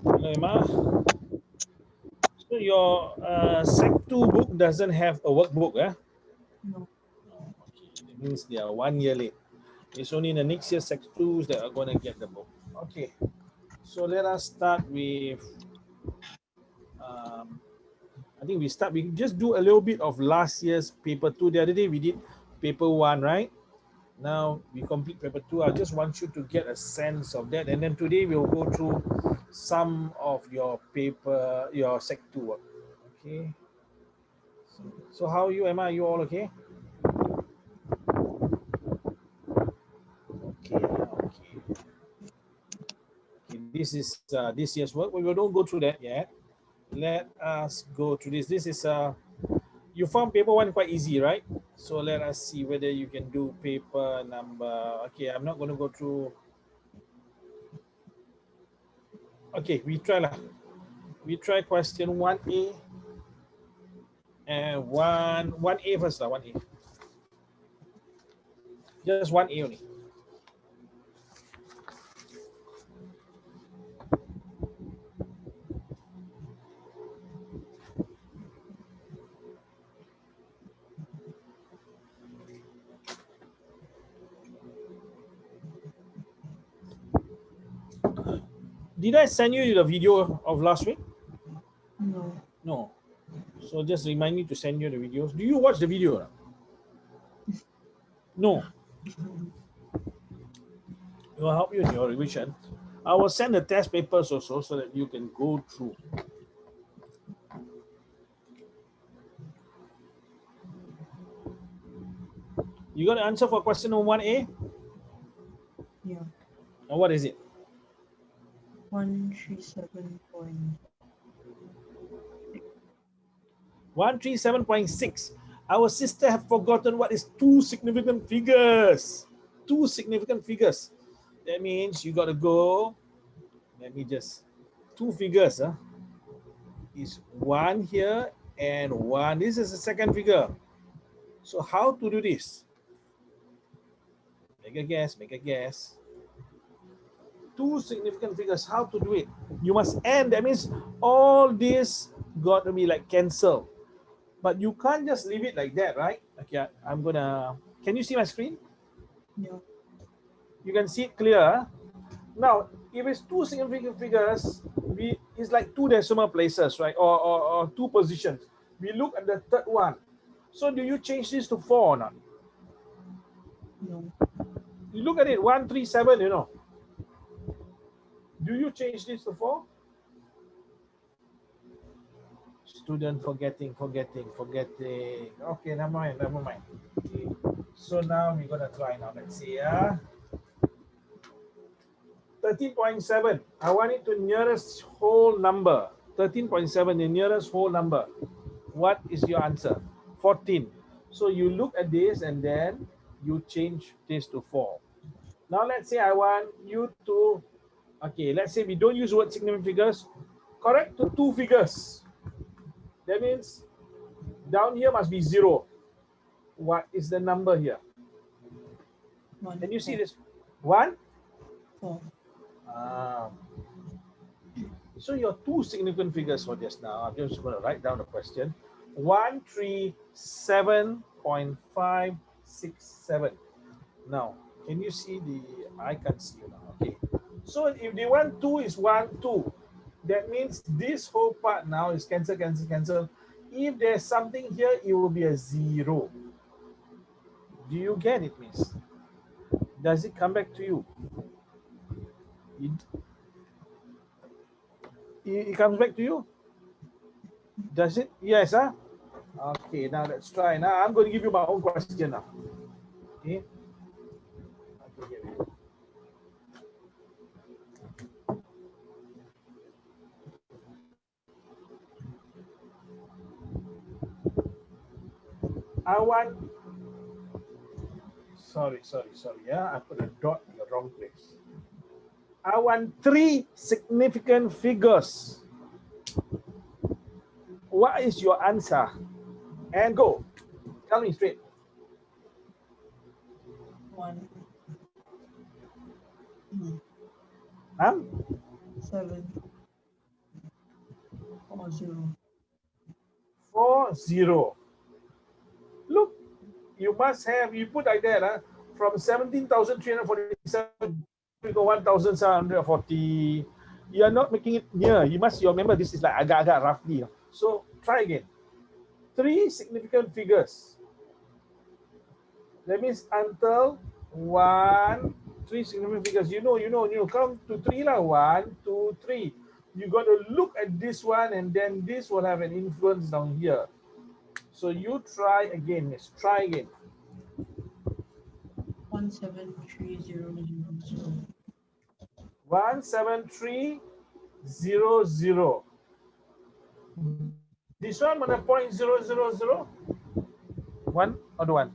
Hello, Emma. So your Sec 2 book doesn't have a workbook, eh? No. Okay, that means they are 1 year late. It's only the next year Sec 2s that are going to get the book. Okay, so let us start with, um, I think we just do a little bit of last year's paper 2. The other day we did paper 1, right? Now we complete paper 2. I just want you to get a sense of that. And then today we'll go through some of your paper, your Sec 2 work. Okay. So how are you, Emma? Are you all okay? Okay, okay. Okay, this is this year's work. We don't go through that yet. Let us go through this. This is you found paper 1 quite easy, right? So let us see whether you can do paper number. Okay, I'm not going to go through. Okay, we try lah. We try question 1A and 1A first lah. 1A. Just 1A only. Did I send you the video of last week? No. No. So just remind me to send you the videos. Do you watch the video? No. It will help you in your revision. I will send the test papers also so that you can go through. You got an answer for question number 1A? Yeah. Or what is it? 137.6. Our sister have forgotten what is two significant figures. Two significant figures. That means you got to go. Let me just. Two figures. Is 1 here and 1. This is the second figure. So how to do this? Make a guess. Make a guess. Two significant figures. How to do it? You must end. That means all this got to be like cancel. But you can't just leave it like that, right? Okay, I'm gonna. Can you see my screen? Yeah. You can see it clear. Now, if it's two significant figures, it's like two decimal places, right? Or two positions. We look at the third one. So do you change this to 4 or not? No. You look at it, 137, you know. Do you change this to 4? Student forgetting. Okay, never mind. Okay. So now we're gonna try now. Let's see. 13.7. I want it to nearest whole number. 13.7, the nearest whole number. What is your answer? 14. So you look at this and then you change this to 4. Now let's say I want you to, okay, let's say we don't use word significant figures. Correct to two figures. That means down here must be 0. What is the number here? 1. Can you see this? 1? 4. So your two significant figures for just now, I'm just going to write down the question. 137.567. Now, can you see the, I can't see you now. Okay. So if the 1, 2 is 1, 2, that means this whole part now is cancel. If there's something here, it will be a 0. Do you get it, miss? Does it come back to you? It comes back to you? Does it? Yes, huh? Okay, now let's try. Now I'm going to give you my own question now. Okay. I want, sorry. Yeah, I put a dot in the wrong place. I want 3 significant figures. What is your answer? And go. Tell me straight. 1. 7. 40. 40. Look, you must have, you put like that, from 17,347 to 1,740. You are not making it near. You must remember this is like agak-agak roughly. So try again. 3 significant figures. That means until 3 significant figures. You know, count to 3 lah. 1, 2, 3. You got to look at this one, and then this will have an influence down here. So you try again. Yes, try again. 173,000. 173,000. This one mana 0.000? 1 or the 1?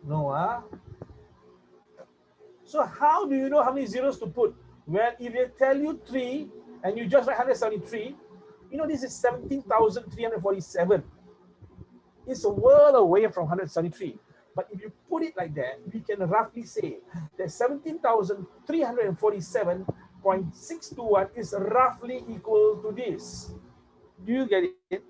No, So how do you know how many zeros to put? Well, if they tell you 3 and you just write 173, you know this is 17,347. It's a world away from 173. But if you put it like that, we can roughly say that 17,347.621 is roughly equal to this. Do you get it?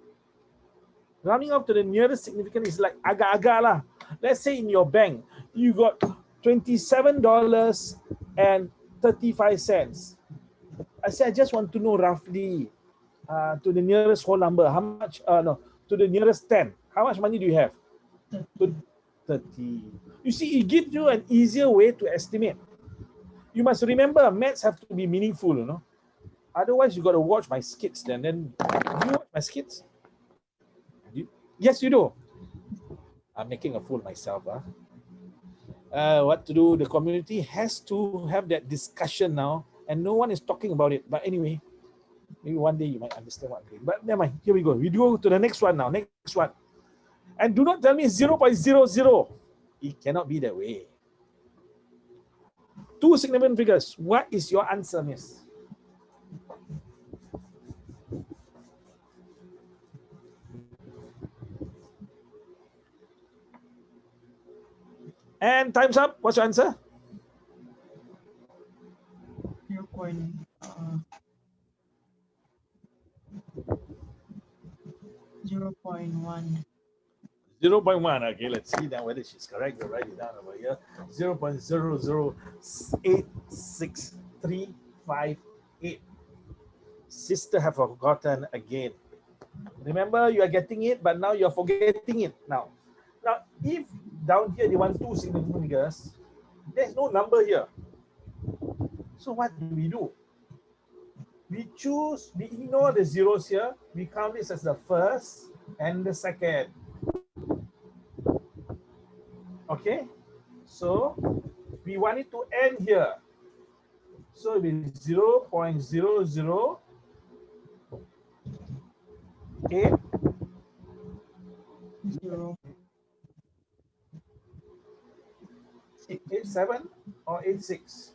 Rounding up to the nearest significant is like agak-agak lah. Let's say in your bank, you got $27.35. I say I just want to know roughly to the nearest whole number, how much, to the nearest 10. How much money do you have? 30. You see, it gives you an easier way to estimate. You must remember, maths have to be meaningful, you know. Otherwise, you got to watch my skits. Then do you watch my skits? Yes, you do. I'm making a fool myself. What to do? The community has to have that discussion now, and no one is talking about it. But anyway, maybe one day you might understand what I'm doing. But never mind. Here we go. We go to the next one now. Next one. And do not tell me 0.00. It cannot be that way. 2 significant figures. What is your answer, miss? And time's up. What's your answer? 0.1. 0.1. Okay, let's see now whether she's correct. We'll write it down over here. 0.0086358. Sister have forgotten again. Remember, you are getting it, but now you're forgetting it now. Now, if down here they want 2 significant figures, there's no number here. So what do? We ignore the zeros here. We count this as the first and the second. Okay, so we want it to end here. So it will be 0.008 87 or 86?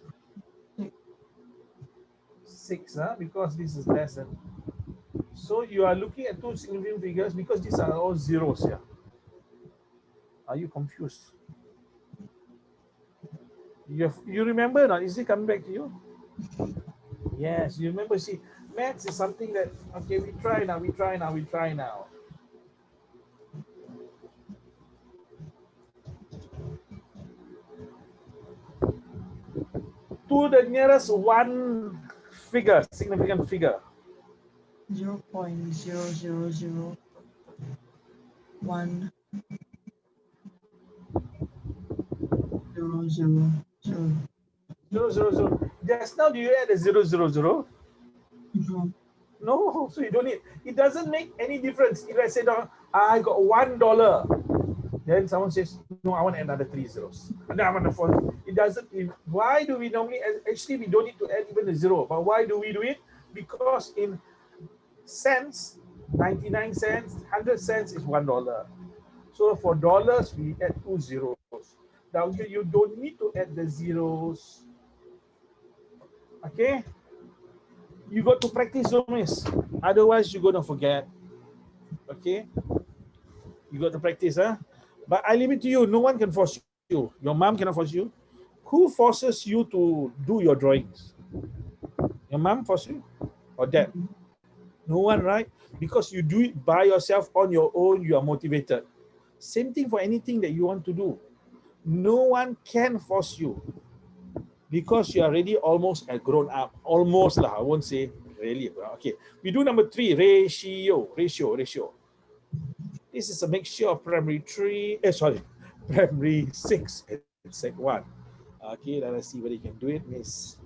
6, because this is less than. So you are looking at 2 significant figures because these are all zeros here. Are you confused? You remember not? Is it coming back to you? Yes, you remember. See, maths is something that, okay, we try now. To the nearest one figure, significant figure. 0.0001. 0.000. Just now, do you add a 0.000? No, so you don't need. It doesn't make any difference. If I say, I got $1, then someone says, no, I want another 3 zeros. And then I want a 4. It doesn't. Why do we normally? Actually, we don't need to add even a 0. But why do we do it? Because in cents, 99 cents, 100 cents is $1. So for dollars, we add 2 zeros. Down here, you don't need to add the zeros. Okay? You got to practice, miss. Otherwise, you're going to forget. Okay? You got to practice, But I leave it to you. No one can force you. Your mom cannot force you. Who forces you to do your drawings? Your mom forces you? Or dad? No one, right? Because you do it by yourself on your own, you are motivated. Same thing for anything that you want to do. No one can force you because you are already almost a grown up. Almost lah, I won't say really. Okay, we do number 3, ratio. This is a mixture of primary 6 and sec 1. Okay, let us see whether you can do it, miss.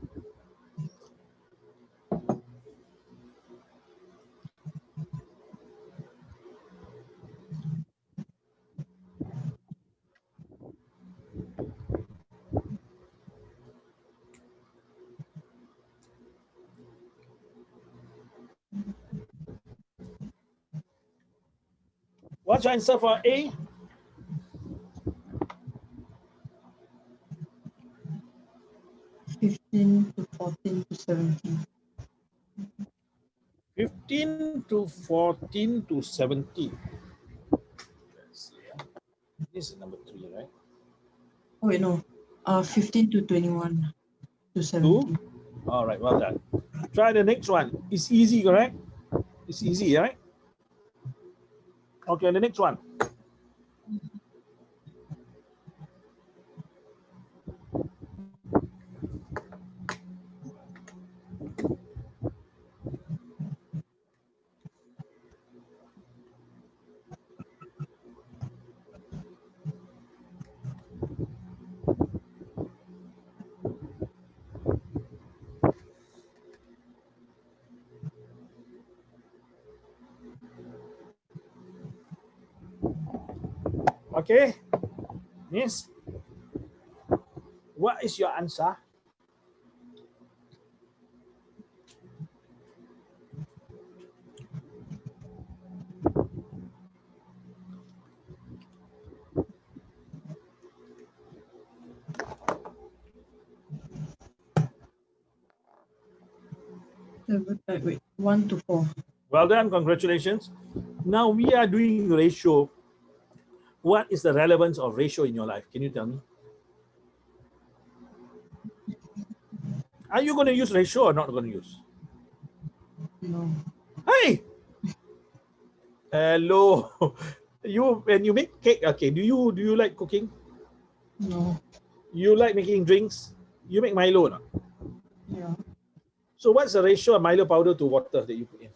What's your answer for A? 15 to 14 to 17. 15 to 14 to 17. Let's see. This is number 3, right? Oh wait, no. 15 to 21 to 17. 2. All right, well done. Try the next one. It's easy, correct? It's easy, right? Okay, the next one. Okay, Miss, what is your answer? Wait, 1 to 4. Well done, congratulations. Now we are doing ratio. What is the relevance of ratio in your life? Can you tell me? Are you going to use ratio or not going to use? No. Hey, hello. You when you make cake, okay? Do you like cooking? No. You like making drinks? You make Milo, no? Yeah. So what's the ratio of Milo powder to water that you put in?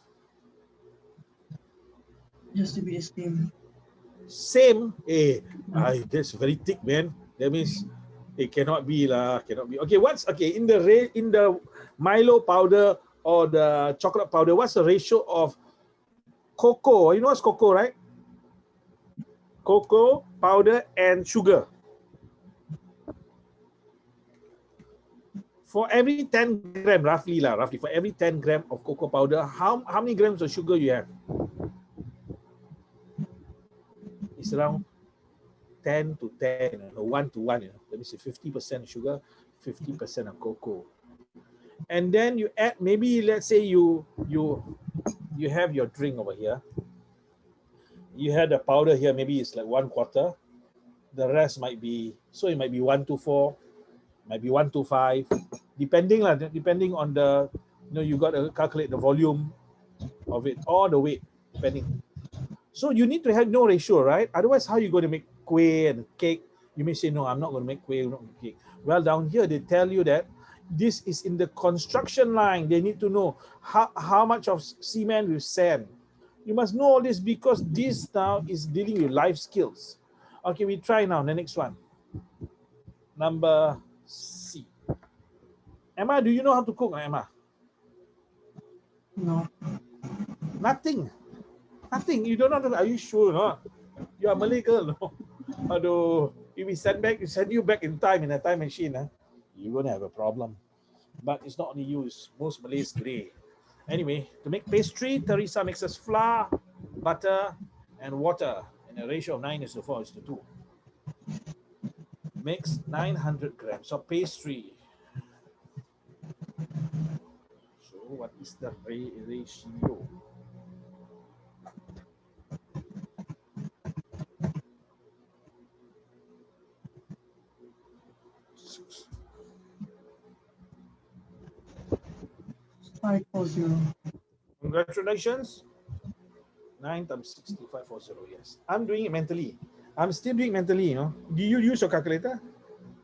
Just to be the same. Same. That's very thick, man. That means it cannot be lah. Cannot be. Okay, what's okay in the Milo powder or the chocolate powder? What's the ratio of cocoa? You know what's cocoa, right? Cocoa powder and sugar. For every 10 gram, roughly, for every 10 gram of cocoa powder, how many grams of sugar you have? It's around 10 to 10, 1 to 1. Let me say 50% sugar, 50% of cocoa. And then you add, maybe let's say you have your drink over here. You had the powder here, maybe it's like 1/4. The rest might be, so it might be 1 to 4, might be 1 to 5, depending on the, you got to calculate the volume of it or the weight, depending. So you need to have no ratio, right? Otherwise, how are you going to make kueh and cake? You may say, no, I'm not going to make kueh, I'm not going to make cake. Well, down here, they tell you that this is in the construction line. They need to know how much of cement with sand. You must know all this because this now is dealing with life skills. Okay, we try now the next one. Number C. Emma, do you know how to cook, Emma? No. Nothing. You don't know. Are you sure? No? You are Malay girl. No? Aduh, if we send you back in time in a time machine, you're gonna have a problem. But it's not only you, it's most Malays today. Anyway, to make pastry, Teresa mixes flour, butter, and water, and a ratio of 9:4:2. Makes 900 grams of pastry. So what is the ratio? Five 4 0. Congratulations. 9 times 6540. Yes. I'm doing it mentally. I'm still doing mentally, you know. Do you use your calculator?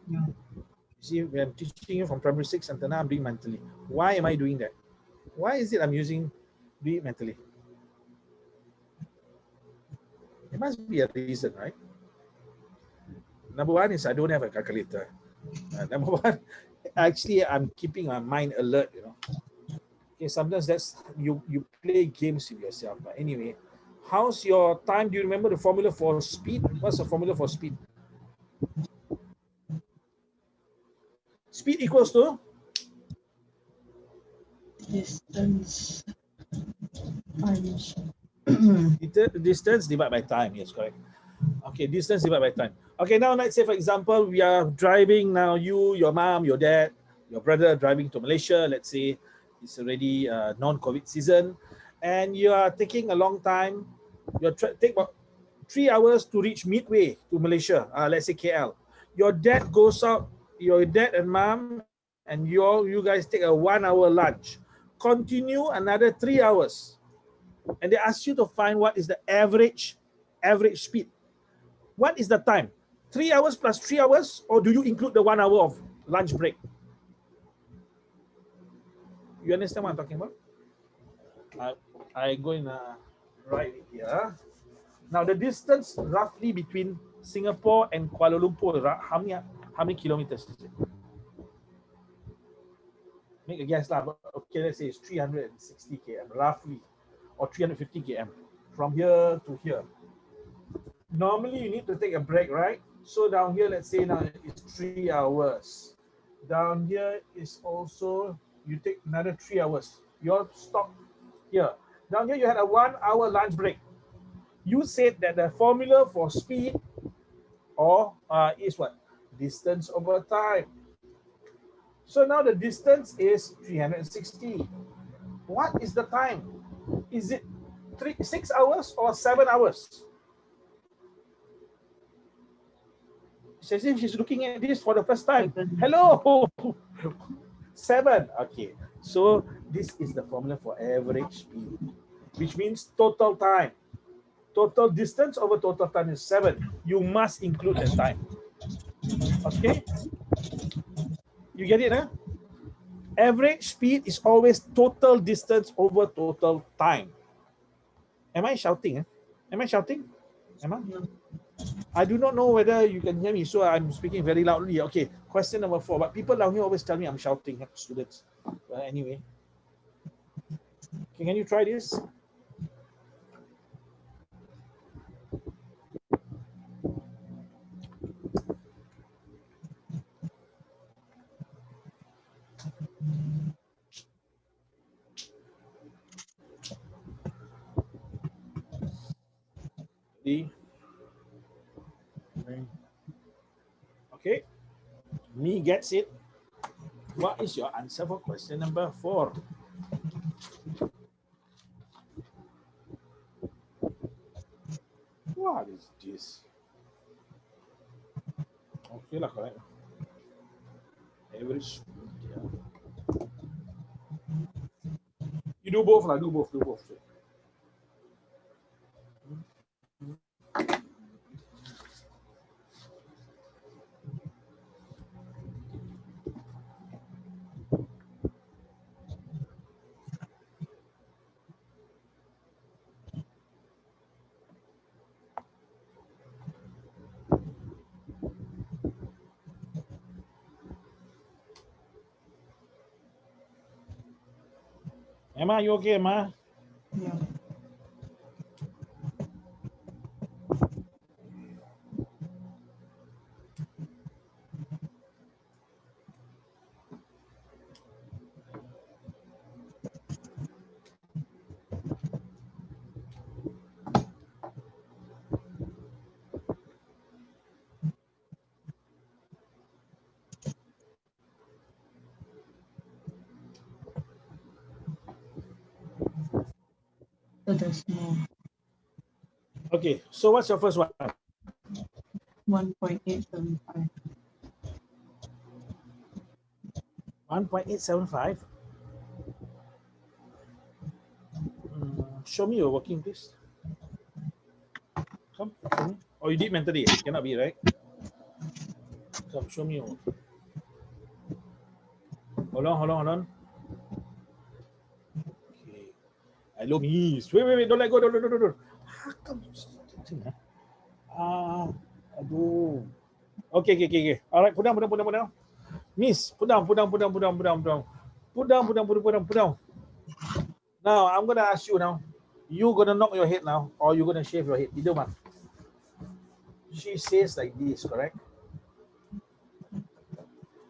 Yeah. You see, I'm teaching you from primary 6 until now, I'm doing mentally. Why am I doing that? Why is it I'm using do it mentally? There must be a reason, right? Number one is I don't have a calculator. Number one, actually, I'm keeping my mind alert, you know. Okay, sometimes that's you play games with yourself. But anyway, how's your time? Do you remember the formula for speed? What's the formula for speed? Speed equals to Distance times. distance divided by time. Yes, correct. Okay, distance divided by time. Okay, now let's say for example, we are driving now. You, your mom, your dad, your brother driving to Malaysia. Let's say it's already non-COVID season, and you are taking a long time. You take about 3 hours to reach midway to Malaysia. Let's say KL. Your dad goes out. Your dad and mom and you guys take a 1 hour lunch. Continue another 3 hours, and they ask you to find what is the average speed. What is the time? 3 hours plus 3 hours, or do you include the 1 hour of lunch break? You understand what I'm talking about? I go in right here. Now the distance roughly between Singapore and Kuala Lumpur, how many kilometers is it? Make a guess lah. Okay, let's say it's 360 km roughly, or 350 km from here to here. Normally you need to take a break, right? So down here, let's say now it's 3 hours. Down here is also, you take another 3 hours. You'll stop here. Down here you had a 1 hour lunch break. You said that the formula for speed or is what? Distance over time. So now the distance is 360. What is the time? Is it 6 hours or 7 hours? It's as if she's looking at this for the first time. 7. Hello! 7. Okay. So this is the formula for average speed, which means total time. Total distance over total time is 7. You must include the time. Okay? You get it, huh? Average speed is always total distance over total time. Am I shouting? Am I shouting? Am I? No. I do not know whether you can hear me, so I'm speaking very loudly. Okay, question number 4. But people down here always tell me I'm shouting, students. But anyway. Okay, can you try this? Okay, me gets it. What is your answer for question number 4? What is this? Okay lah, correct. Average. Yeah. You do both lah, do both. Emma, you okay, Emma? Yeah. So there's more. Okay, so what's your first one? 1.875. 1.875. Show me your working, please. Come, show me. Oh, you did mentally. Cannot be, right? Come, show me your work. Hold on, hold on, hold on. Okay. Hello, miss. Wait. Don't let go. Don't. How come? Aduh. Okay. All right, put down. Miss, put down. Put down. Now, I'm going to ask you now. You going to knock your head now, or you going to shave your head? Either one. She says like this, correct?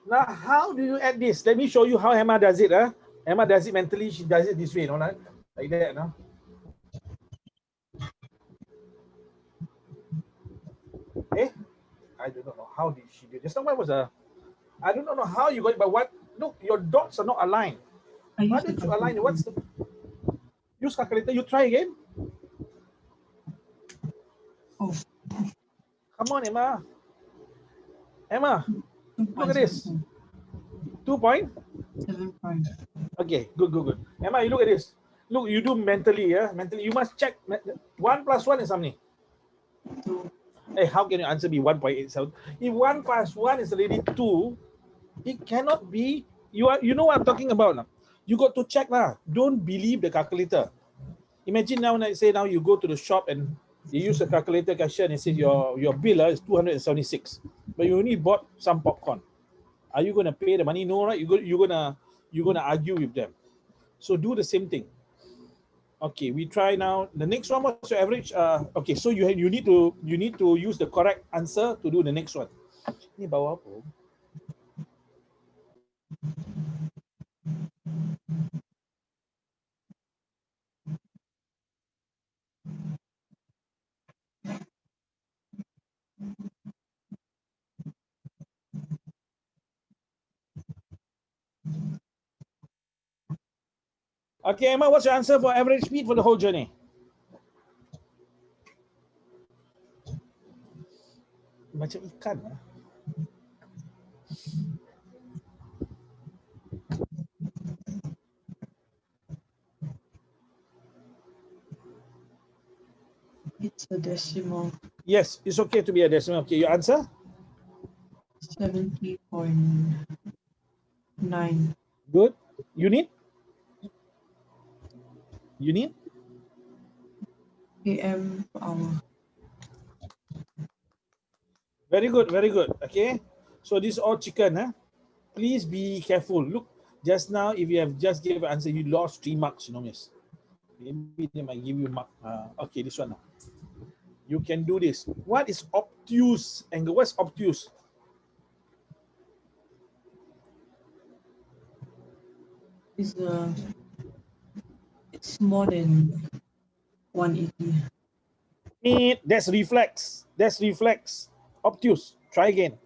Now, how do you add this? Let me show you how Emma does it. Emma does it mentally. She does it this way, no? Like that, no? Eh? I don't know how did she do this. Now, what was I don't know how you got it, but what? Look, your dots are not aligned. Why don't you align it? What's the use calculator? You try again. Oh. Come on, Emma. Look at this. 2.7. Okay, good. Emma, you look at this. Look, you do mentally, yeah? Mentally, you must check. 1 plus 1 is how many? 2. Hey, how can you answer me 1.87? If 1 plus 1 is already 2, it cannot be. You know what I'm talking about now? You got to check now. Don't believe the calculator. Imagine now, say now you go to the shop and you use a calculator cashier and it says your bill is 276, but you only bought some popcorn. Are you going to pay the money? No, right? You're gonna argue with them. So do the same thing. Okay, we try now. The next one, what's your average? Okay, so you need to use the correct answer to do the next one. Ni bawa apa? Okay, Emma, what's your answer for average speed for the whole journey? Macam ikan lah. It's a decimal. Yes, it's okay to be a decimal. Okay, your answer? 70.9. Good. Unit? AM per hour. Very good. Okay. So this is all chicken. Please be careful. Look, just now, if you have just gave an answer, you lost 3 marks, miss. Maybe they might give you mark. Okay, this one now. You can do this. What is obtuse angle? What's obtuse? It's more than 180. That's reflex. Obtuse. Try again.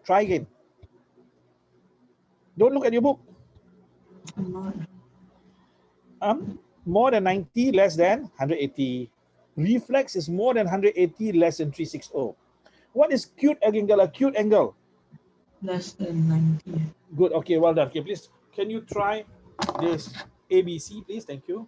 Don't look at your book. I'm not. More than 90, less than 180. Reflex is more than 180, less than 360. What is acute angle? Acute angle? Less than 90. Good. Okay, well done. Okay, please, can you try this ABC, please? Thank you.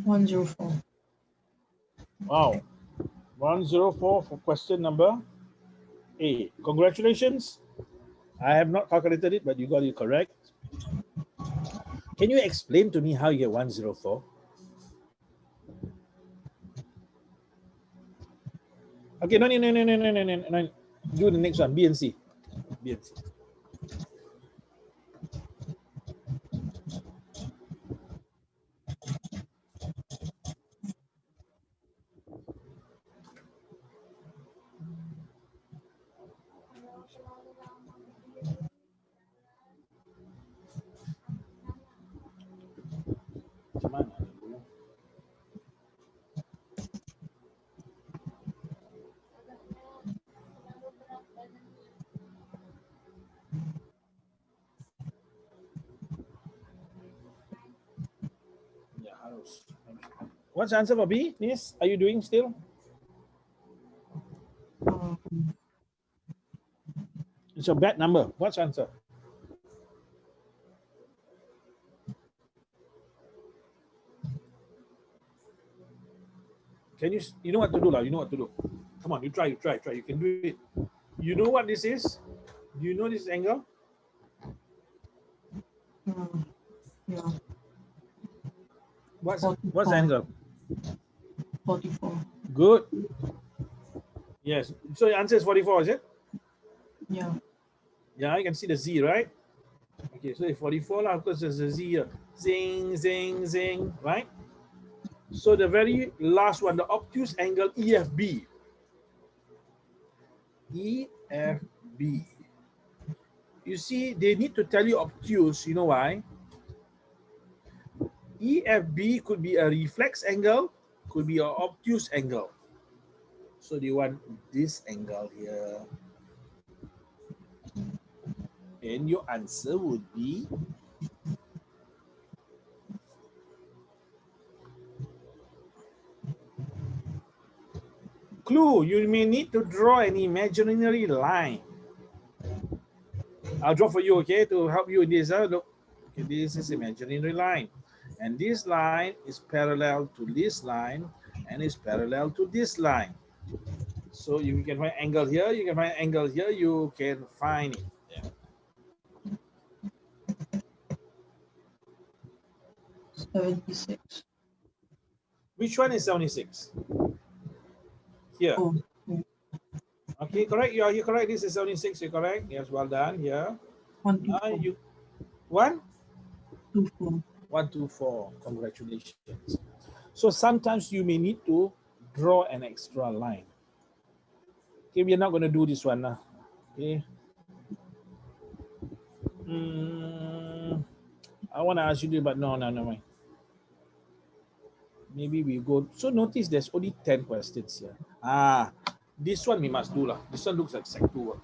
$104. Wow. 104 for question number A. Congratulations. I have not calculated it, but you got it correct. Can you explain to me how you get 104? Okay, no. Do the next one, B and C. Macam mana ni dulu? Ya, harus. What's the answer for B, Nis? Are you doing still? It's a bad number. What's the answer? Can you know what to do lah? You know what to do. Come on, you try. You can do it. You know what this is? Do you know this angle? Yeah. What's the angle? 44. Good. Yes. So the answer is 44, is it? Yeah. Yeah, you can see the Z, right? Okay, so it's 44 lah, because there's a Z here. Zing, zing, zing, right? So the very last one, the obtuse angle EFB. EFB. You see, they need to tell you obtuse. You know why? EFB could be a reflex angle, could be an obtuse angle. So they want this angle here. And your answer would be clue. You may need to draw an imaginary line. I'll draw for you, okay, to help you in this. Look, okay, this is imaginary line. And this line is parallel to this line and is parallel to this line. So if you can find angle here, you can find angle here, you can find it. Yeah. 76. Which one is 76? Here. Oh. Okay, correct. You are correct. This is 76. You're correct. Yes, well done. Here. 124. You 24. 124. Congratulations. So sometimes you may need to draw an extra line. Okay, we are not going to do this one now. Okay. I want to ask you, but no. Maybe we go. So notice there's only 10 questions here. This one we must do lah. This one looks like Sec 2 work.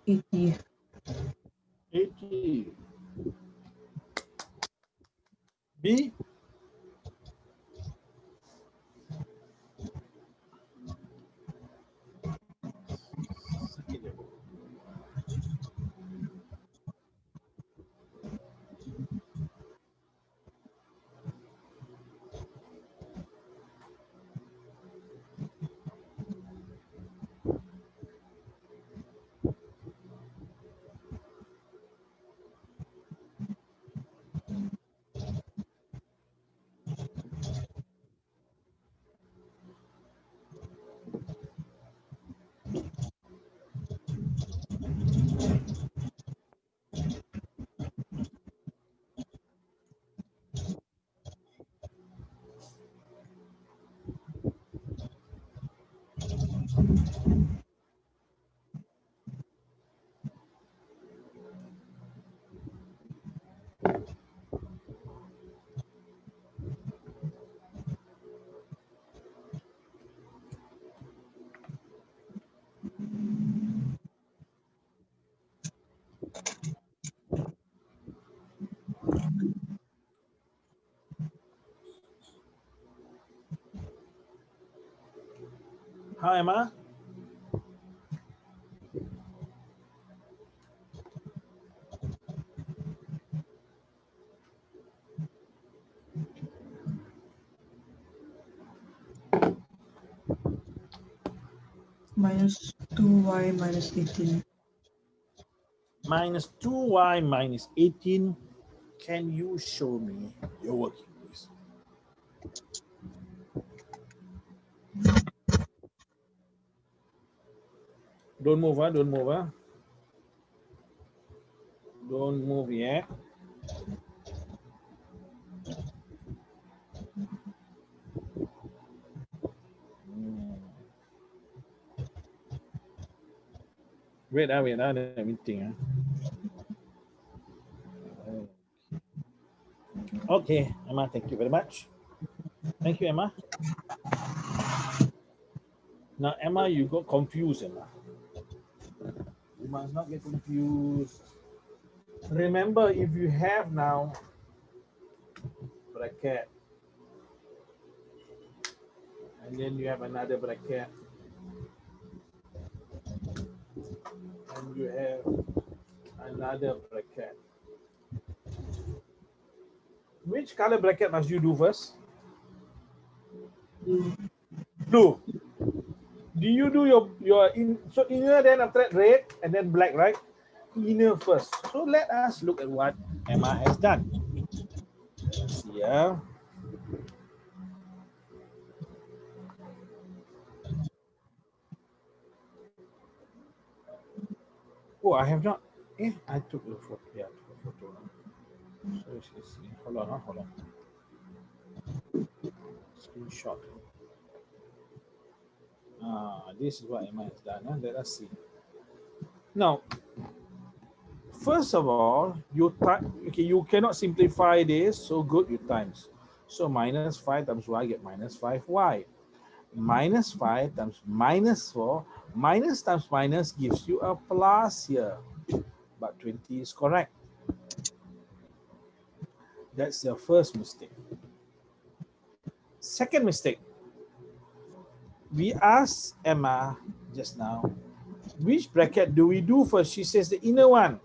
$80. 80. B. Hi, Emma. minus 2y minus 18. Minus 2y minus 18. Can you show me your working, please? Don't move, don't move. Don't move yet. Wait, let me think. Okay, Emma, thank you very much. Thank you, Emma. Now, Emma, you got confused, Emma. You must not get confused. Remember, if you have now bracket, and then you have another bracket, and you have another bracket. Which color bracket must you do first? Blue. Do you do your so inner, then after that red, and then black, right? Inner first. So let us look at what Emma has done. Let's see, yeah. Oh, I have not. I took the photo. Yeah, I took a photo. So let's see. Hold on. Screenshot. This is what Emma has done. Let us see. Now, first of all, you cannot simplify this. So good, you times. So minus 5 times y get minus 5y. Minus 5 times minus 4. Minus times minus gives you a plus here. But 20 is correct. That's your first mistake. Second mistake. We asked Emma just now, which bracket do we do first? She says the inner one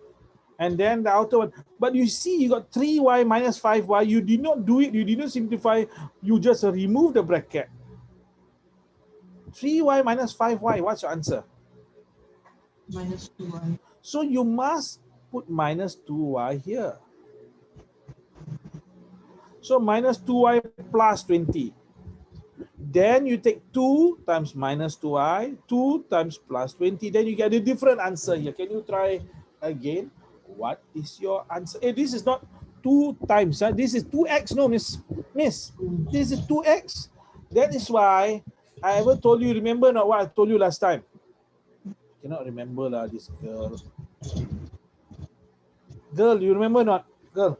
and then the outer one. But you see, you got 3y minus 5y. You did not do it. You did not simplify. You just remove the bracket. 3y minus 5y. What's your answer? Minus 2y. So you must put minus 2y here. So minus 2y plus 20. Then you take 2 times minus 2y, 2 times plus 20. Then you get a different answer here. Can you try again? What is your answer? This is not 2 times. This is 2x. No, miss. This is 2x. That is why I ever told you, remember not what I told you last time? I cannot remember this girl. Girl, you remember not? Girl,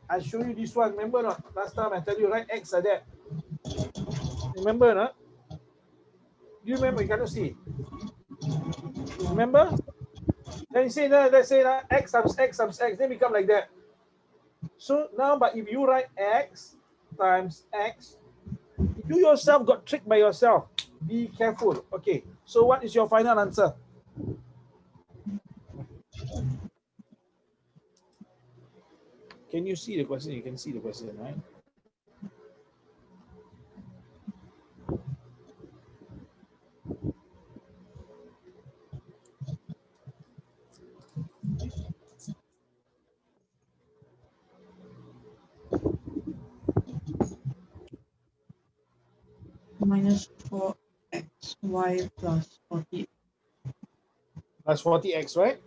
I show you this one. Remember not? Last time I tell you, right? X like that. Remember not? Do you remember? You cannot see. Remember? Then you say, let's say x times x times x, then become like that. So now, but if you write x times x, you yourself got tricked by yourself. Be careful. Okay. So what is your final answer? Can you see the question? You can see the question, right? Minus 4xy plus 40. Plus 40x, right?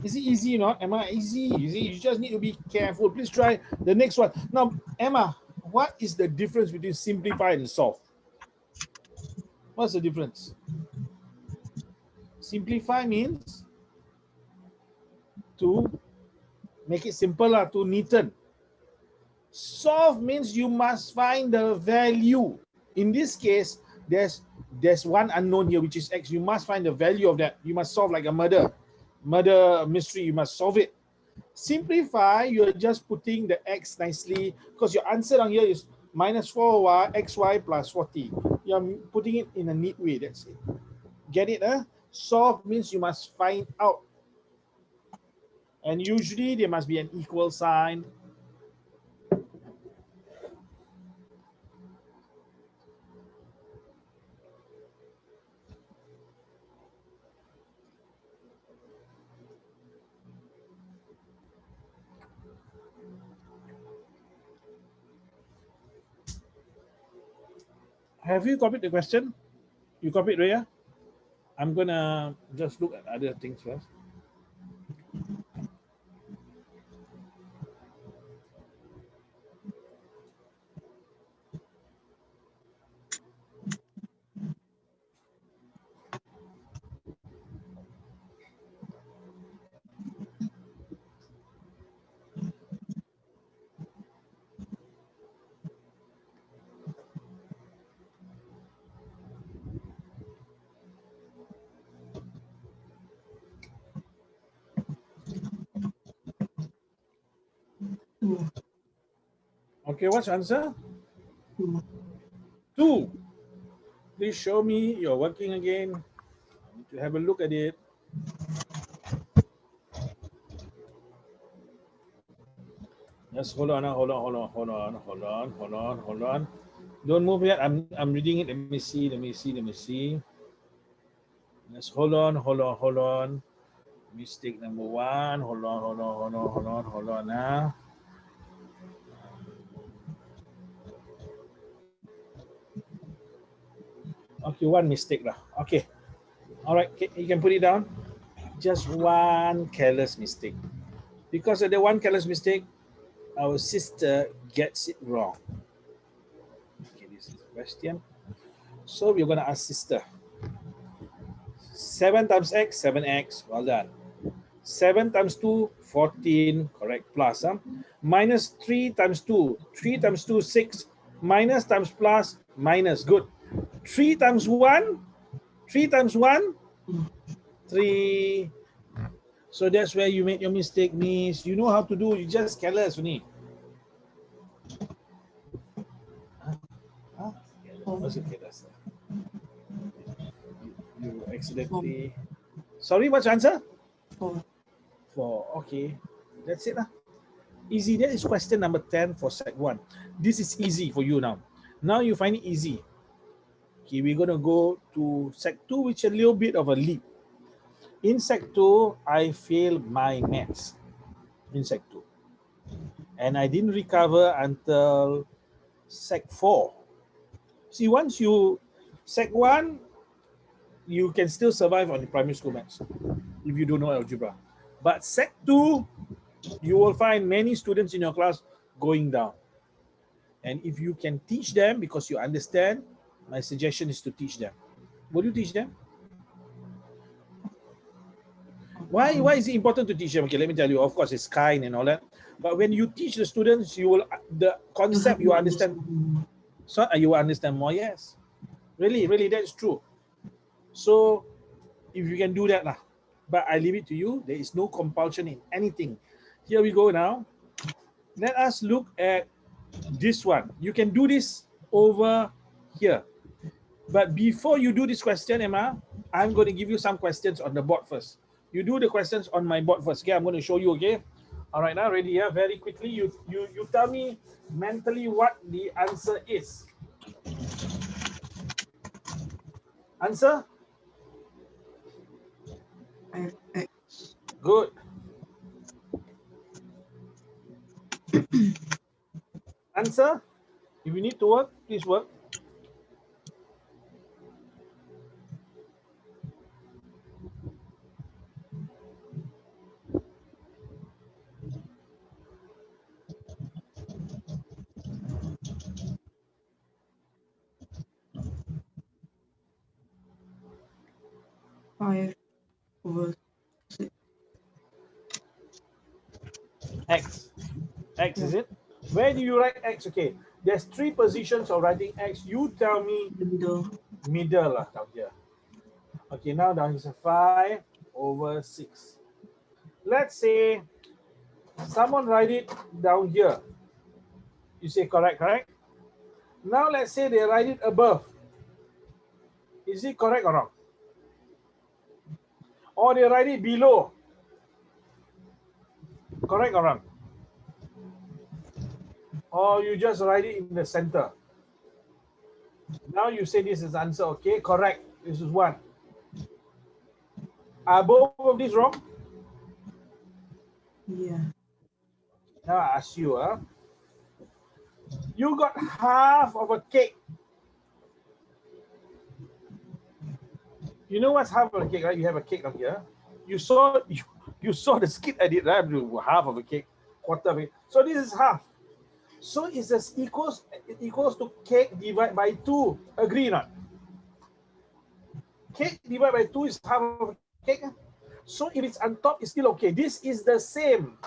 Is it easy, not? Emma, easy. You just need to be careful. Please try the next one. Now, Emma, what is the difference between simplify and solve? What's the difference? Simplify means to make it simple, to neaten. Solve means you must find the value. In this case, there's one unknown here, which is x. You must find the value of that. You must solve like a murder mystery. You must solve it. Simplify, you're just putting the x nicely, because your answer on here is minus 4y xy plus 40. You're putting it in a neat way. That's it. Get it? Solve means you must find out. And usually there must be an equal sign. Have you copied the question? You copied, Rhea? I'm gonna just look at other things first. Two. Okay, what's your answer? Two. 2. Please show me you're working again. I need to have a look at it. Just hold on, hold on, hold on, hold on, hold on, hold on, hold on. Don't move yet. I'm reading it. Let me see, let me see, let me see. Just hold on, hold on, hold on. Mistake number 1. Hold on, hold on, hold on, hold on, hold on now. Okay, one mistake lah. Okay. All right, okay, you can put it down. Just one careless mistake. Because of the one careless mistake, our sister gets it wrong. Okay, this is the question. So we're going to ask sister. 7 times x, 7x. Well done. 7 times 2, 14. Correct. Plus. Minus 3 times 2. 3 times 2, 6. Minus times plus, minus. Good. 3 times 1. 3 times 1. 3. So that's where you made your mistake, miss. You know how to do. You just careless only. Huh? What's it careless? You accidentally. Sorry, what's your answer? 4. 4. Okay. That's it lah. Easy. That is question number 10 for Sec 1. This is easy for you now. Now you find it easy. Okay, we're going to go to Sec 2, which is a little bit of a leap. In Sec 2, I failed my maths in Sec 2. And I didn't recover until Sec 4. See, once you Sec 1, you can still survive on the primary school maths if you don't know algebra. But Sec 2, you will find many students in your class going down. And if you can teach them because you understand, my suggestion is to teach them. Will you teach them? Why is it important to teach them? Okay, let me tell you. Of course, it's kind and all that. But when you teach the students, you will the concept you understand. So you will understand more. Yes, really, that's true. So if you can do that lah, but I leave it to you. There is no compulsion in anything. Here we go now. Let us look at this one. You can do this over here. But before you do this question, Emma, I'm going to give you some questions on the board first. You do the questions on my board first. Okay, I'm going to show you. Okay. All right, now ready? Yeah, very quickly. You tell me mentally what the answer is. Answer. 5x. Good. Answer. If you need to work, please work. Five over 6. X. X, Yeah. is it? Where do you write X? Okay, there's 3 positions of writing X. You tell me. The middle. Middle lah, down here. Okay, now down is a 5 over 6. Let's say someone write it down here. You say correct? Now let's say they write it above. Is it correct or wrong? Or they write it below. Correct or wrong? Or you just write it in the center. Now you say this is answer. Okay, correct. This is 1. Are both of these wrong? Yeah. Now I ask you, you got half of a cake. You know what's half of a cake, right? You have a cake on here. You saw you saw the skit I did, right? Half of a cake, quarter of it. So this is half. So it's just equals to cake divided by 2. Agree or not? Cake divided by 2 is half of a cake. So if it's on top, it's still okay. This is the same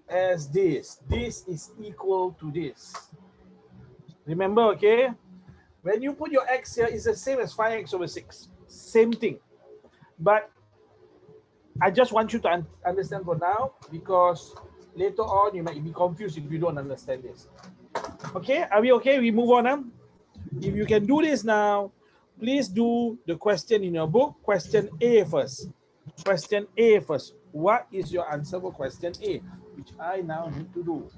as this. This is equal to this. Remember, okay? When you put your x here, it's the same as 5x over 6. Same thing. But I just want you to understand for now, because later on you might be confused if you don't understand this. Okay, are we okay? We move on now. If you can do this now, please do the question in your book. Question A first. Question A first. What is your answer for question A? Which I now need to do.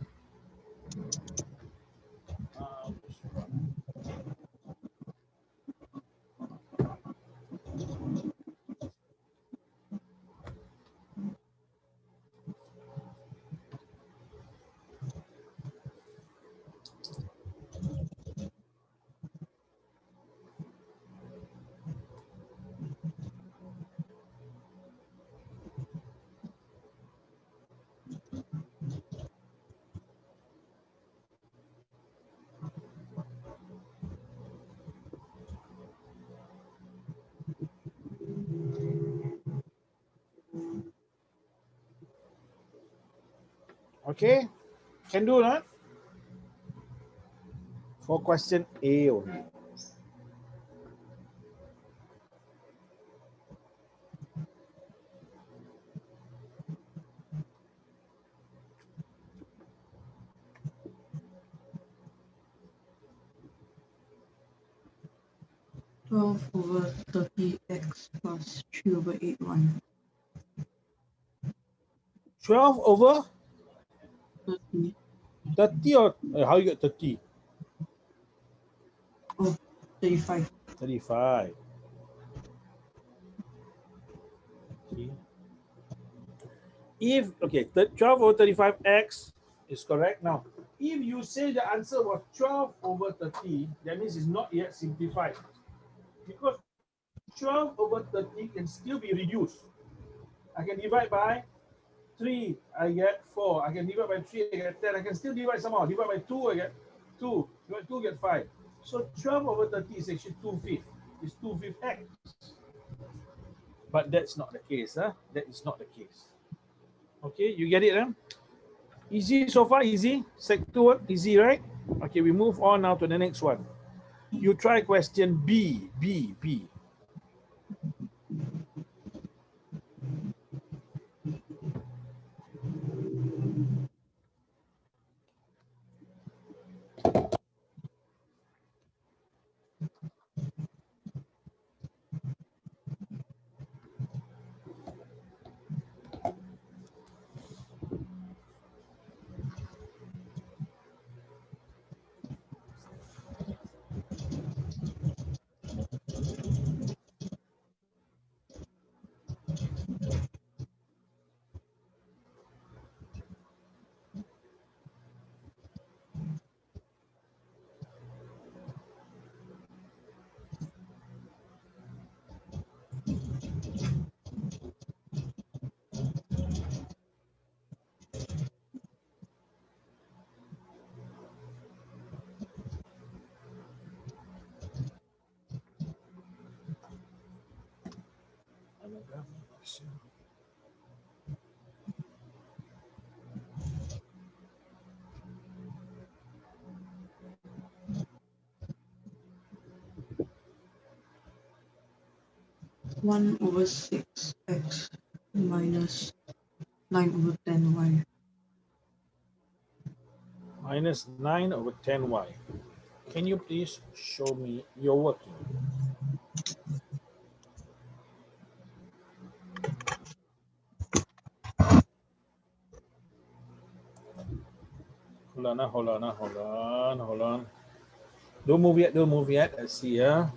Okay, can do that for question A only. over 30x plus 3 over 8, 1. 12 over 30. 30 or how you get 30? Oh, 35. 35. Okay. If, okay, 12 over 35x is correct. Now, if you say the answer was 12 over 30, that means it's not yet simplified. Because 12 over 30 can still be reduced. I can divide by 3, I get 4. I can divide by 3, I get 10. I can still divide somehow. Divide by 2, I get 2. Divide 2, I get 5. So 12 over 30 is actually 2/5. It's 2/5 x. But that's not the case. Huh? That is not the case. Okay, you get it? Huh? Easy so far, easy. Sec 2, easy, right? Okay, we move on now to the next one. You try question B. One over 6x minus 9 over 10y. Minus 9 over 10y. Can you please show me your working? Hold on. Don't move yet. Let's see, yeah.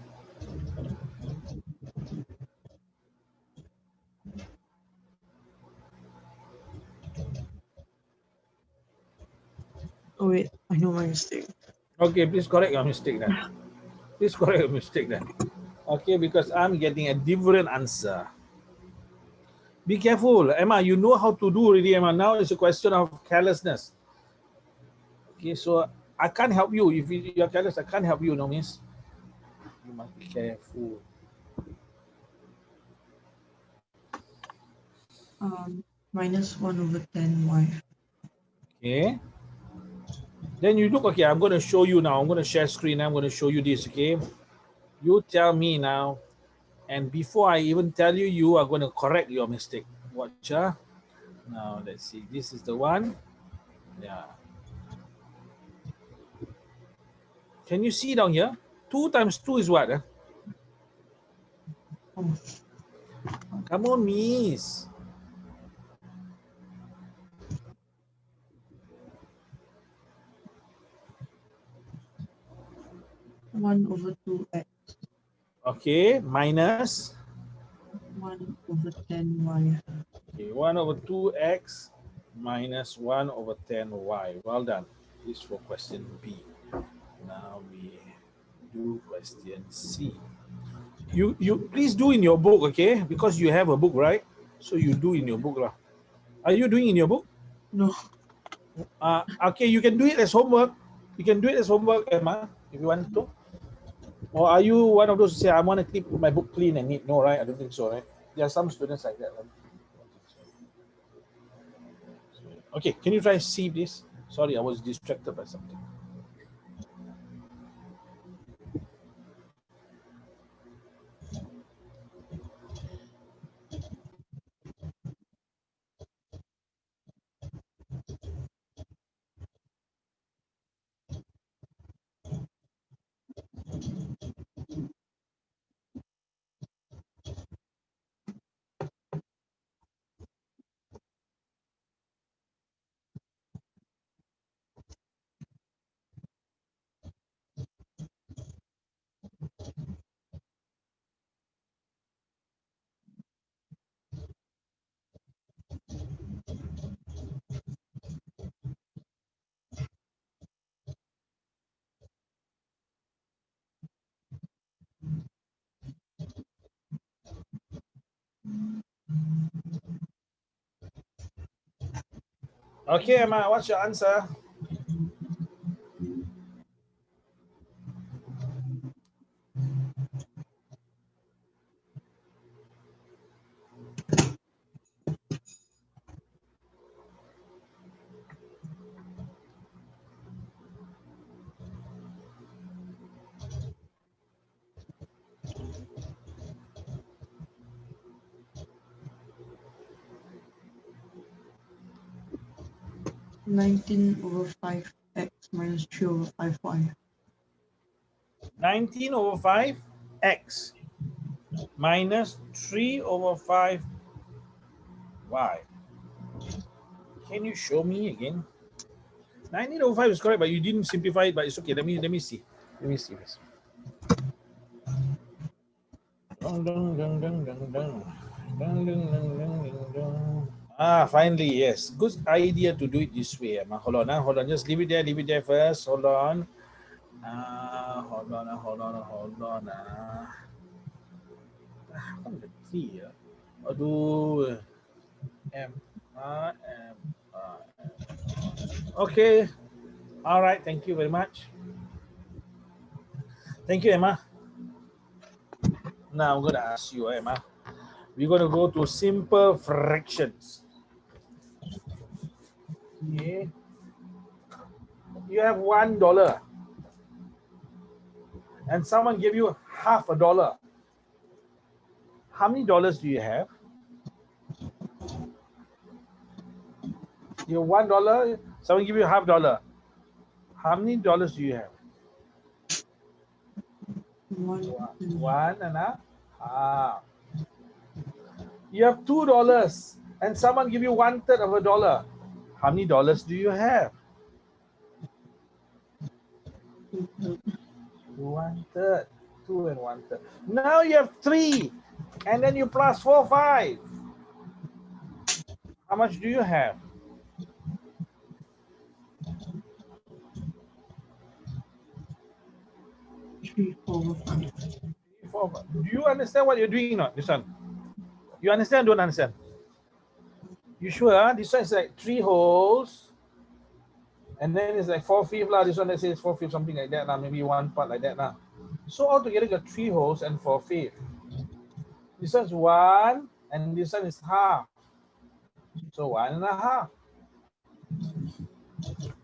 Oh wait, I know my mistake. Okay, please correct your mistake then. Please correct your mistake then. Okay, because I'm getting a different answer. Be careful, Emma. You know how to do already, Emma. Now it's a question of carelessness. Okay, so I can't help you. If you're careless, I can't help you, no, miss. You must be careful. Minus 1 over 10y. Okay. Then you look, okay, I'm going to show you now. I'm going to share screen. I'm going to show you this, okay? You tell me now. And before I even tell you, you are going to correct your mistake. Watch, Now, let's see. This is the one. Yeah. Can you see down here? 2 times 2 is what? Oh, Come on, miss. 1 over 2x. Okay, minus. 1 over 10y. Okay, 1 over 2x minus 1 over 10y. Well done. This is for question B. Now we do question C. You please do in your book, okay? Because you have a book, right? So you do in your book lah. Are you doing in your book? No. Okay, you can do it as homework. You can do it as homework, Emma, if you want to. Or are you one of those who say, I want to keep my book clean and neat? No, right? I don't think so, right? There are some students like that. Right? Okay, can you try to see this? Sorry, I was distracted by something. Okay, Emma, what's your answer? Nineteen over 5x minus 3 over 5y. 19 over 5 x minus 3 over 5 y. Can you show me again? 19 over 5 is correct, but you didn't simplify it, but it's okay. Let me see. Let me see this. Dun, dun, dun, dun, dun, dun. Dun, dun, dun, dun, dun, dun. Finally, yes. Good idea to do it this way. Hold on, hold on. Just leave it there first. Hold on. Hold on. Kan the T ya? Aduh. M. M. Okay. All right. Thank you very much. Thank you, Emma. Now I'm going to ask you, Emma. We're going to go to simple fractions. Okay. You have $1 and someone gave you half a dollar. How many dollars do you have? You have $1, someone give you $half. How many dollars do you have? 1 and a half. You have $2 and someone give you 1/3 of a dollar. How many dollars do you have? 1/3. 2 and 1/3. Now you have 3 and then you plus 4, 5. How much do you have? 3 over 5. Do you understand what you're doing now? This one. You understand? Don't understand? You sure? Huh? This one is like 3 holes. And then it's like 4/5 lah. This one that says 4/5, something like that. Maybe one part like that. So altogether got 3 holes and 4/5. This one's 1 and this one is half. So 1.5.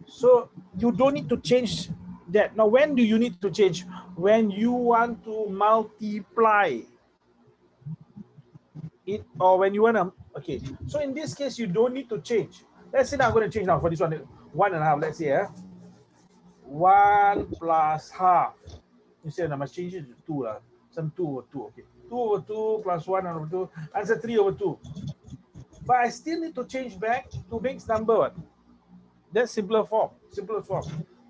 So you don't need to change that. Now, when do you need to change? When you want to multiply it, or when you want to, okay. So in this case, you don't need to change. Let's say now I'm going to change now for this one, 1.5. Let's say, 1 plus half. You say I must change it to 2 lah. Some 2 over 2, okay. 2 over 2 plus 1 over 2. Answer 3 over 2. But I still need to change back to mixed number. What? That's simpler form.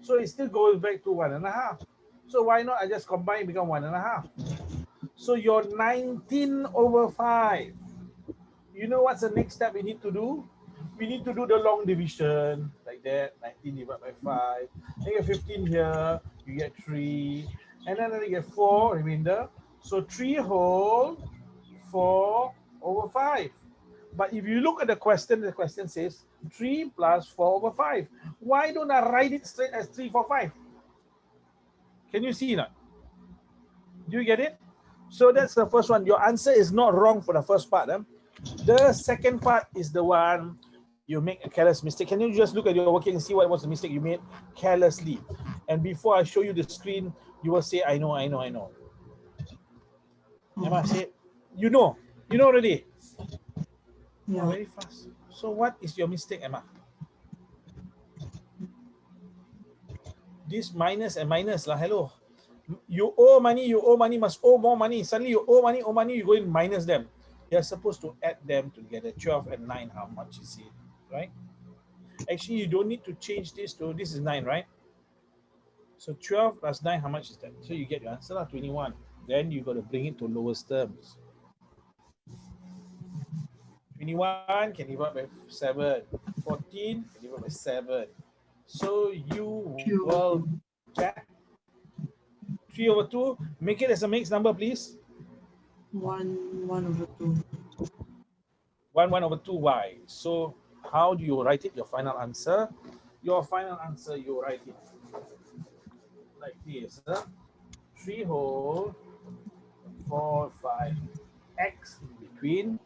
So it still goes back to 1.5. So why not I just combine become 1.5? So your 19 over 5. You know what's the next step we need to do? We need to do the long division like that. 19 divided by 5. Then you get 15 here. You get 3. And then you get 4 remainder. So 3 whole 4 over 5. But if you look at the question says 3 plus 4 over 5. Why don't I write it straight as 3, 4, 5? Can you see that? Do you get it? So that's the first one. Your answer is not wrong for the first part. The second part is the one you make a careless mistake. Can you just look at your working and see what was the mistake you made carelessly? And before I show you the screen, you will say, I know. Emma, say, you know already. Yeah. Oh, very fast. So what is your mistake, Emma? This minus and minus lah. Hello. You owe money, must owe more money. Suddenly you owe money, you go and minus them. You're supposed to add them together. 12 and 9, how much is it? Right? Actually, you don't need to change this to, this is 9, right? So 12 plus 9, how much is that? So you get your answer, 21. Then you got to bring it to lowest terms. 21 can divide by 7. 14 can divide by 7. So you will get 3 over 2. Make it as a mixed number, please. 1 over 2. 1 over 2y. So how do you write it? Your final answer. Your final answer, you write it like this. 3 whole 4, 5, x in between,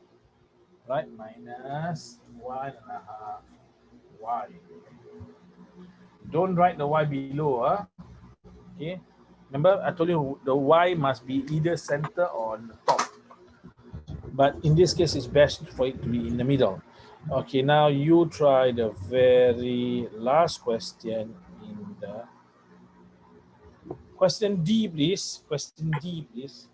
right? Minus 1.5 y. Don't write the y below. Okay. Remember, I told you the y must be either center or on the top. But in this case, it's best for it to be in the middle. Okay, now you try the very last question in the question D, please. Question D, please.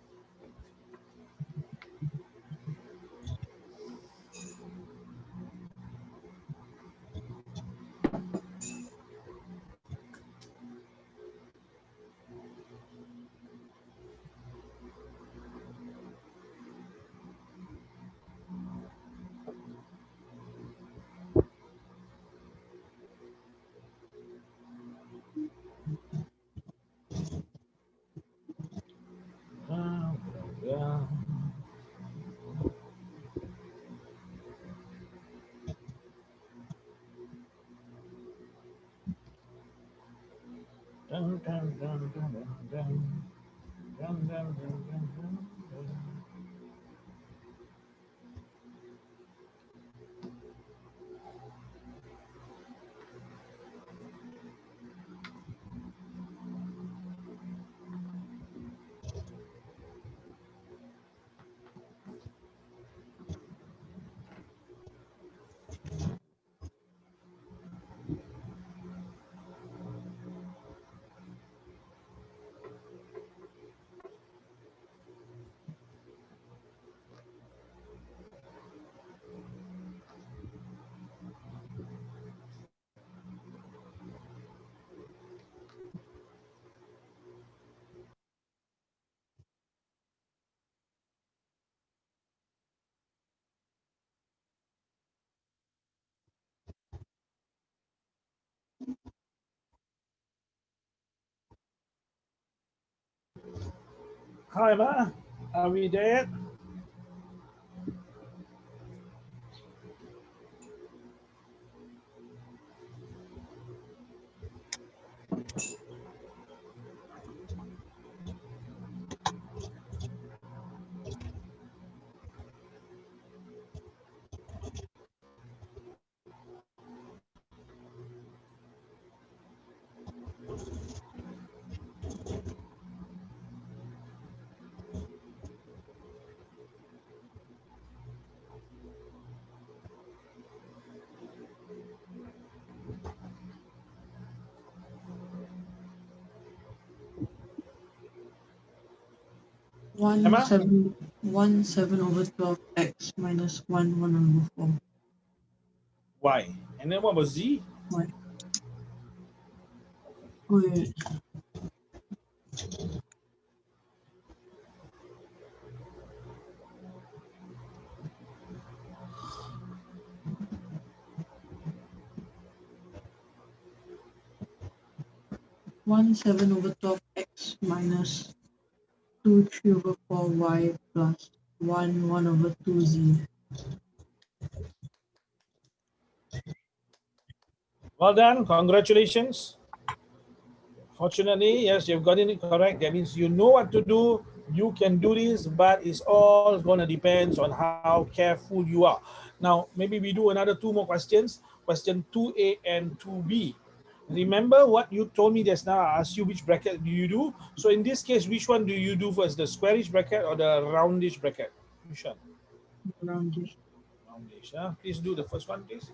Yeah. Dun, dun, dun, dun, dun, dun. Dun, dun, dun, dun, dun, dun. Hi, Emma. Are we there? One Emma? seven one seven over 12x minus 1 over 4. Y. And then what was Z? Why? Wait. One seven over 12x minus 3 over 4y plus 1 over 2z. Well done. Congratulations. Fortunately, yes, you've gotten it correct. That means you know what to do. You can do this, but it's all going to depend on how careful you are. Now, maybe we do another two more questions. Question 2A and 2B. Remember what you told me just now. I asked you which bracket do you do. So in this case, which one do you do first? The squarish bracket or the roundish bracket? Which one? Roundish. Roundish. Huh? Please do the first one, please.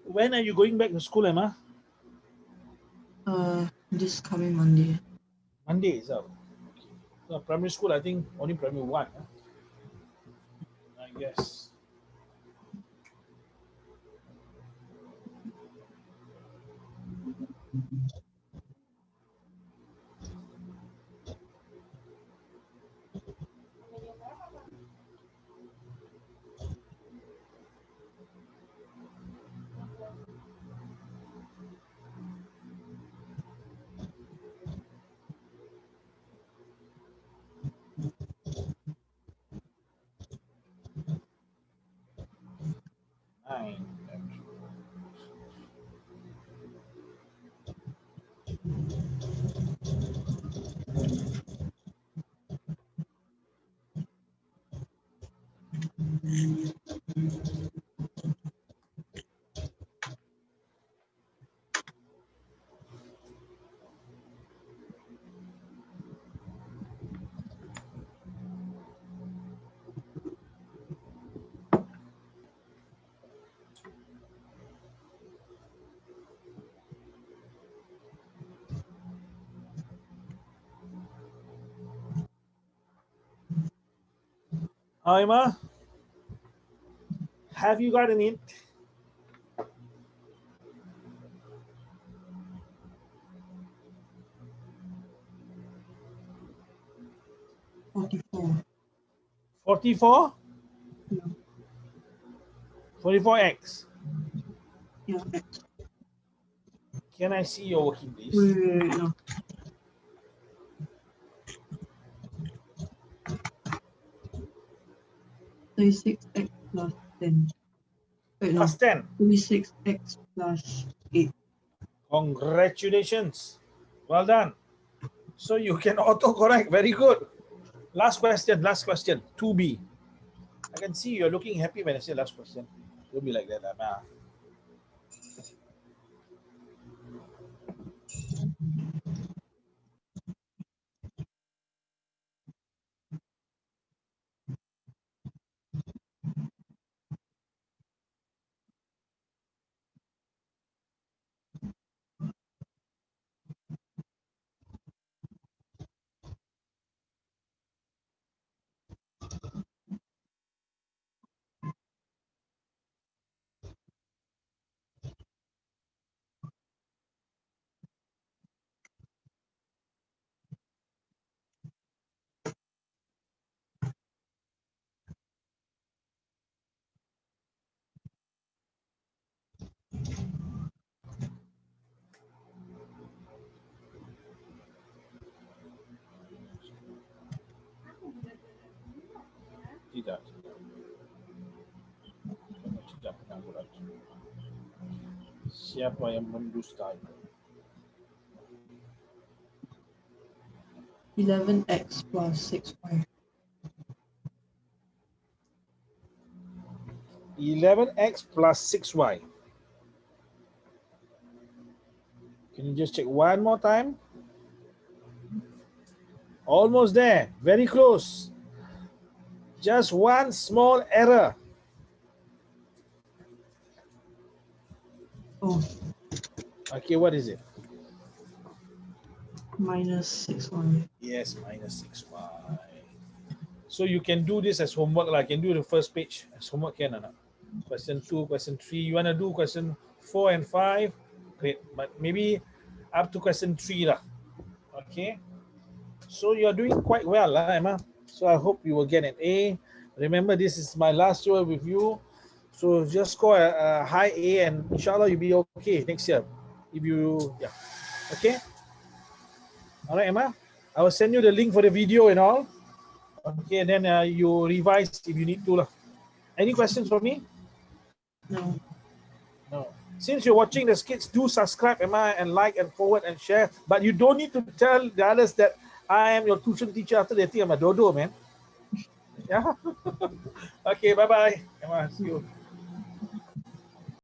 When are you going back to school, Emma? This coming Monday. Monday is up. So primary school, I think only primary one. Huh? I guess. Nine. Emma, have you gotten it? 44. 44? Yeah. 44x. Yeah. Can I see your working, please? Wait, no. 36x plus 10. Wait, no. Plus 10. 36x plus 8. Congratulations. Well done. So you can autocorrect. Very good. Last question. Last question. 2B. I can see you're looking happy when I say last question. Don't be like that, Emma. Tidak. Tidak pengangguran. Siapa yang mendustai? 11x plus 6y. 11x plus 6y. Can you just check one more time? Almost there. Very close. Just one small error. Oh, Okay, what is it? minus 6y. Yes, minus 6y. So you can do this as homework. I can do the first page as homework, can or not? Question 2, question 3. You want to do question 4 and 5? Great. But maybe up to question 3 lah. Okay. So you're doing quite well, Emma. So I hope you will get an A. Remember, this is my last year with you. So just score a high A and inshallah you'll be okay next year. If you, yeah. Okay. All right, Emma. I will send you the link for the video and all. Okay, and then you revise if you need to. Any questions for me? No. No. Since you're watching the skits, do subscribe, Emma, and like and forward and share. But you don't need to tell the others that I am your tuition teacher after they think I'm a dodo, man. Yeah. Okay, bye-bye. Emma, see you.